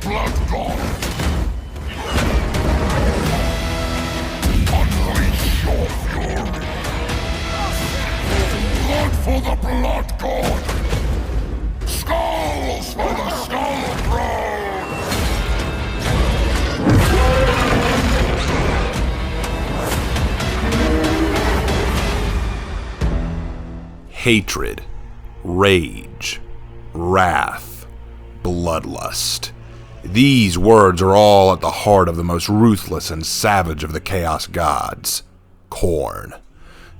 blood god! Unleash your fury! Blood for the blood god! Skulls for the skull throne! Hatred, rage, wrath, bloodlust. These words are all at the heart of the most ruthless and savage of the Chaos Gods, Khorne.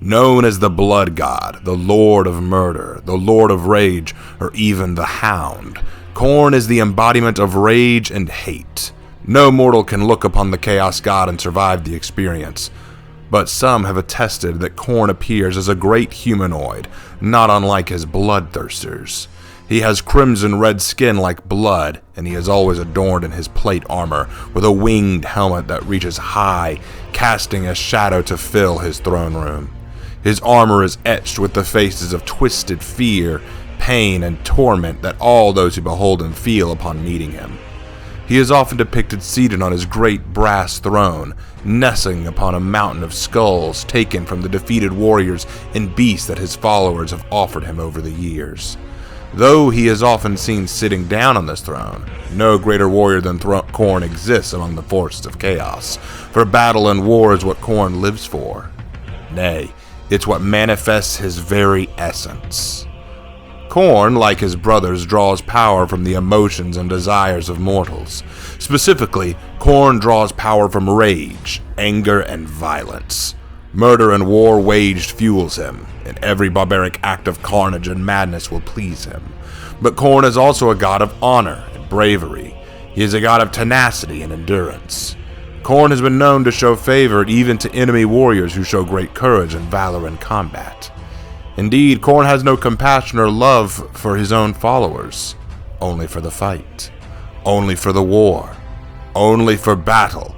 Known as the Blood God, the Lord of Murder, the Lord of Rage, or even the Hound, Khorne is the embodiment of rage and hate. No mortal can look upon the Chaos God and survive the experience. But some have attested that Khorne appears as a great humanoid, not unlike his bloodthirsters. He has crimson red skin like blood, and he is always adorned in his plate armor with a winged helmet that reaches high, casting a shadow to fill his throne room. His armor is etched with the faces of twisted fear, pain, and torment that all those who behold him feel upon meeting him. He is often depicted seated on his great brass throne, nestling upon a mountain of skulls taken from the defeated warriors and beasts that his followers have offered him over the years. Though he is often seen sitting down on this throne, no greater warrior than Khorne exists among the forces of chaos, for battle and war is what Khorne lives for. Nay, it's what manifests his very essence. Khorne, like his brothers, draws power from the emotions and desires of mortals. Specifically, Khorne draws power from rage, anger, and violence. Murder and war waged fuels him, and every barbaric act of carnage and madness will please him. But Khorne is also a god of honor and bravery. He is a god of tenacity and endurance. Khorne has been known to show favor even to enemy warriors who show great courage and valor in combat. Indeed, Khorne has no compassion or love for his own followers, only for the fight, only for the war, only for battle.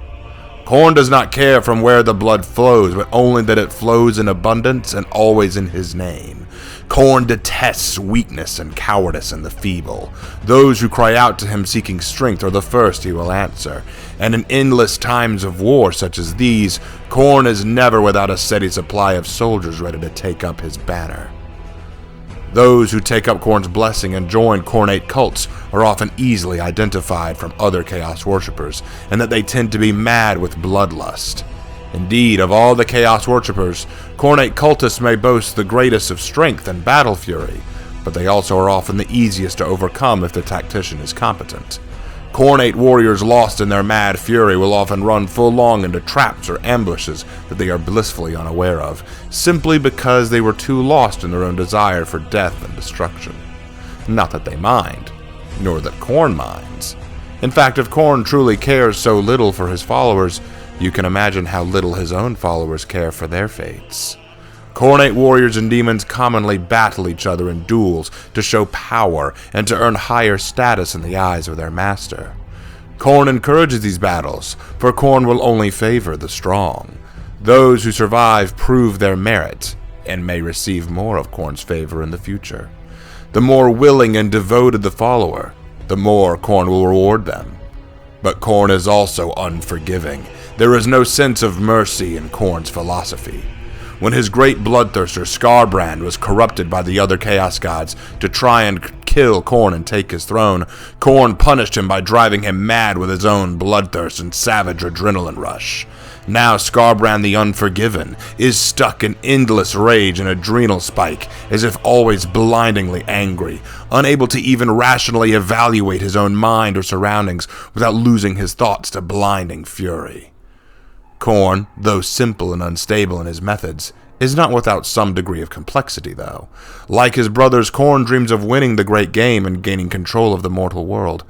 Khorne does not care from where the blood flows, but only that it flows in abundance and always in his name. Khorne detests weakness and cowardice in the feeble. Those who cry out to him seeking strength are the first he will answer. And in endless times of war such as these, Khorne is never without a steady supply of soldiers ready to take up his banner. Those who take up Khorne's blessing and join Khornate cults are often easily identified from other Chaos worshippers, and that they tend to be mad with bloodlust. Indeed, of all the Chaos worshippers, Khornate cultists may boast the greatest of strength and battle fury, but they also are often the easiest to overcome if the tactician is competent. Khornate warriors lost in their mad fury will often run full long into traps or ambushes that they are blissfully unaware of, simply because they were too lost in their own desire for death and destruction. Not that they mind, nor that Khorne minds. In fact, if Khorne truly cares so little for his followers, you can imagine how little his own followers care for their fates. Khornate warriors and demons commonly battle each other in duels to show power and to earn higher status in the eyes of their master. Khorne encourages these battles, for Khorne will only favor the strong. Those who survive prove their merit, and may receive more of Khorne's favor in the future. The more willing and devoted the follower, the more Khorne will reward them. But Khorne is also unforgiving. There is no sense of mercy in Khorne's philosophy. When his great bloodthirster Skarbrand was corrupted by the other Chaos Gods to try and kill Khorne and take his throne, Khorne punished him by driving him mad with his own bloodthirst and savage adrenaline rush. Now Skarbrand the Unforgiven is stuck in endless rage and adrenal spike, as if always blindingly angry, unable to even rationally evaluate his own mind or surroundings without losing his thoughts to blinding fury. Khorne, though simple and unstable in his methods, is not without some degree of complexity, though. Like his brothers, Khorne dreams of winning the great game and gaining control of the mortal world.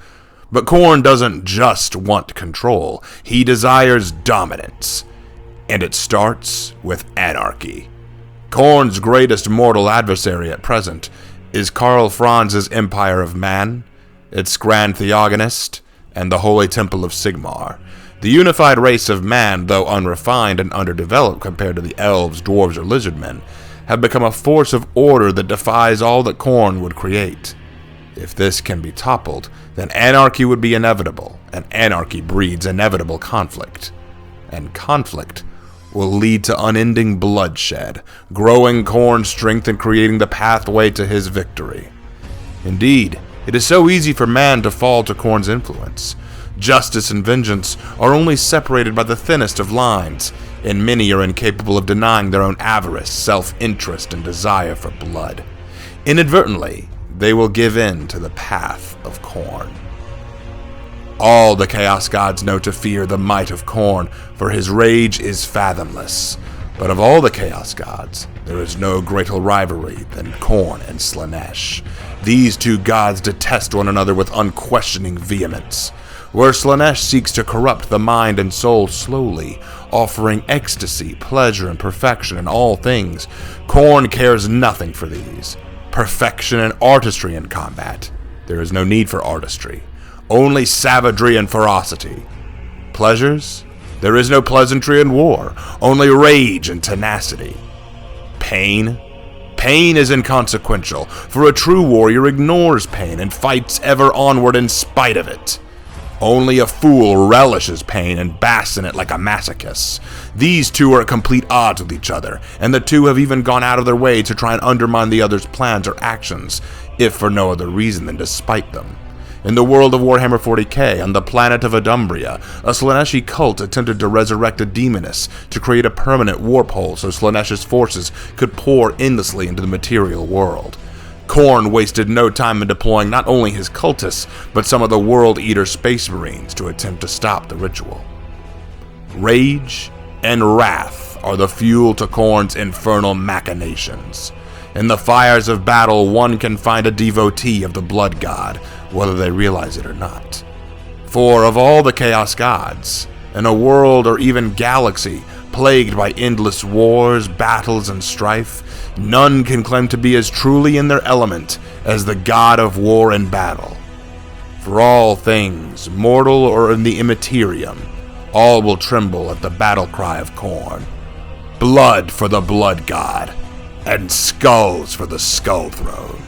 But Khorne doesn't just want control, he desires dominance. And it starts with anarchy. Khorne's greatest mortal adversary at present is Karl Franz's Empire of Man, its Grand Theogonist, and the Holy Temple of Sigmar. The unified race of man, though unrefined and underdeveloped compared to the elves, dwarves, or lizardmen, have become a force of order that defies all that Khorne would create. If this can be toppled, then anarchy would be inevitable, and anarchy breeds inevitable conflict. And conflict will lead to unending bloodshed, growing Khorne's strength and creating the pathway to his victory. Indeed, it is so easy for man to fall to Khorne's influence. Justice and vengeance are only separated by the thinnest of lines, and many are incapable of denying their own avarice, self-interest, and desire for blood. Inadvertently, they will give in to the path of Khorne. All the Chaos Gods know to fear the might of Khorne, for his rage is fathomless. But of all the Chaos Gods, there is no greater rivalry than Khorne and Tzneetch. These two gods detest one another with unquestioning vehemence. Where Tzneetch seeks to corrupt the mind and soul slowly, offering ecstasy, pleasure, and perfection in all things, Khorne cares nothing for these. Perfection and artistry in combat. There is no need for artistry. Only savagery and ferocity. Pleasures? There is no pleasantry in war. Only rage and tenacity. Pain? Pain is inconsequential, for a true warrior ignores pain and fights ever onward in spite of it. Only a fool relishes pain and basks in it like a masochist. These two are at complete odds with each other, and the two have even gone out of their way to try and undermine the other's plans or actions, if for no other reason than to spite them. In the world of Warhammer 40k, on the planet of Adumbria, a Tzneetchi cult attempted to resurrect a demoness to create a permanent warp hole so Tzneetch's forces could pour endlessly into the material world. Khorne wasted no time in deploying not only his cultists, but some of the World Eater Space Marines to attempt to stop the ritual. Rage and wrath are the fuel to Khorne's infernal machinations. In the fires of battle, one can find a devotee of the Blood God, whether they realize it or not. For of all the Chaos Gods, in a world or even galaxy plagued by endless wars, battles, and strife, none can claim to be as truly in their element as the god of war and battle. For all things, mortal or in the immaterium, all will tremble at the battle cry of Khorne. Blood for the Blood God, and skulls for the Skull Throne.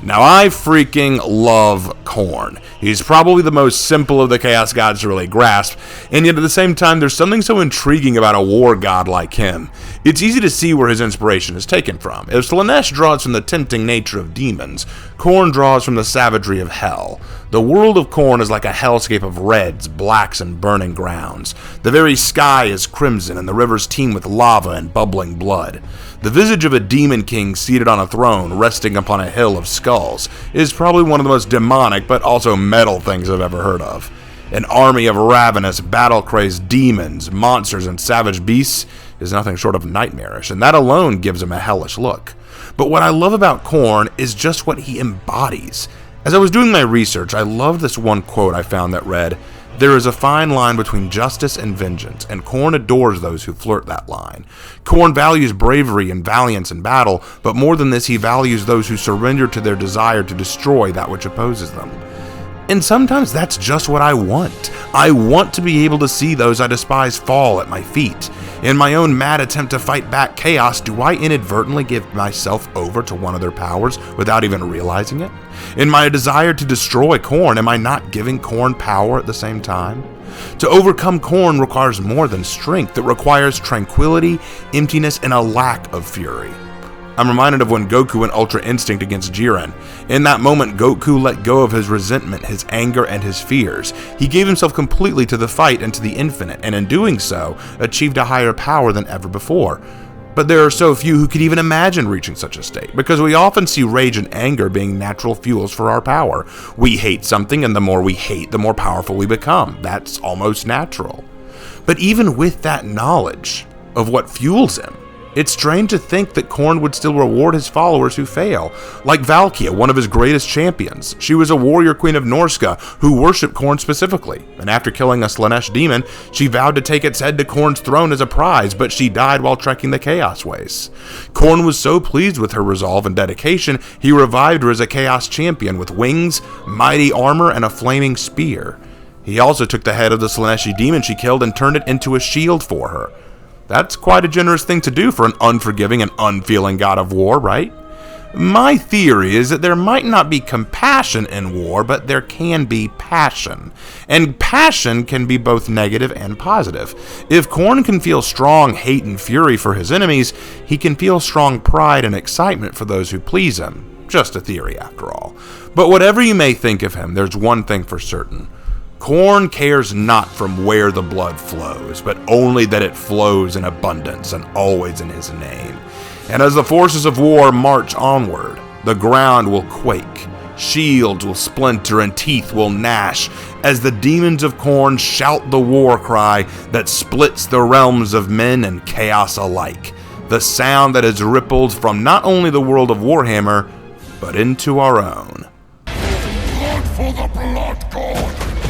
Now, I freaking love Khorne. He's probably the most simple of the Chaos Gods to really grasp, and yet at the same time, there's something so intriguing about a war god like him. It's easy to see where his inspiration is taken from. If Tzneetch draws from the tempting nature of demons, Khorne draws from the savagery of hell. The world of Khorne is like a hellscape of reds, blacks, and burning grounds. The very sky is crimson, and the rivers teem with lava and bubbling blood. The visage of a demon king seated on a throne, resting upon a hill of skulls, is probably one of the most demonic but also metal things I've ever heard of. An army of ravenous, battle-crazed demons, monsters, and savage beasts is nothing short of nightmarish, and that alone gives him a hellish look. But what I love about Khorne is just what he embodies. As I was doing my research, I loved this one quote I found that read, "There is a fine line between justice and vengeance, and Khorne adores those who flirt that line. Khorne values bravery and valiance in battle, but more than this, he values those who surrender to their desire to destroy that which opposes them." And sometimes that's just what I want. I want to be able to see those I despise fall at my feet. In my own mad attempt to fight back chaos, do I inadvertently give myself over to one of their powers without even realizing it? In my desire to destroy Khorne, am I not giving Khorne power at the same time? To overcome Khorne requires more than strength. It requires tranquility, emptiness, and a lack of fury. I'm reminded of when Goku went Ultra Instinct against Jiren. In that moment, Goku let go of his resentment, his anger, and his fears. He gave himself completely to the fight and to the infinite, and in doing so, achieved a higher power than ever before. But there are so few who could even imagine reaching such a state, because we often see rage and anger being natural fuels for our power. We hate something, and the more we hate, the more powerful we become. That's almost natural. But even with that knowledge of what fuels him, it's strange to think that Khorne would still reward his followers who fail. Like Valkia, one of his greatest champions. She was a warrior queen of Norska who worshipped Khorne specifically, and after killing a Tzneetch demon, she vowed to take its head to Khorne's throne as a prize, but she died while trekking the Chaos Ways. Khorne was so pleased with her resolve and dedication, he revived her as a Chaos champion with wings, mighty armor, and a flaming spear. He also took the head of the Tzneetchi demon she killed and turned it into a shield for her. That's quite a generous thing to do for an unforgiving and unfeeling god of war, right? My theory is that there might not be compassion in war, but there can be passion. And passion can be both negative and positive. If Khorne can feel strong hate and fury for his enemies, he can feel strong pride and excitement for those who please him. Just a theory, after all. But whatever you may think of him, there's one thing for certain. Khorne cares not from where the blood flows, but only that it flows in abundance and always in his name. And as the forces of war march onward, the ground will quake, shields will splinter, and teeth will gnash as the demons of Khorne shout the war cry that splits the realms of men and chaos alike, the sound that has rippled from not only the world of Warhammer, but into our own. Blood for the blood god!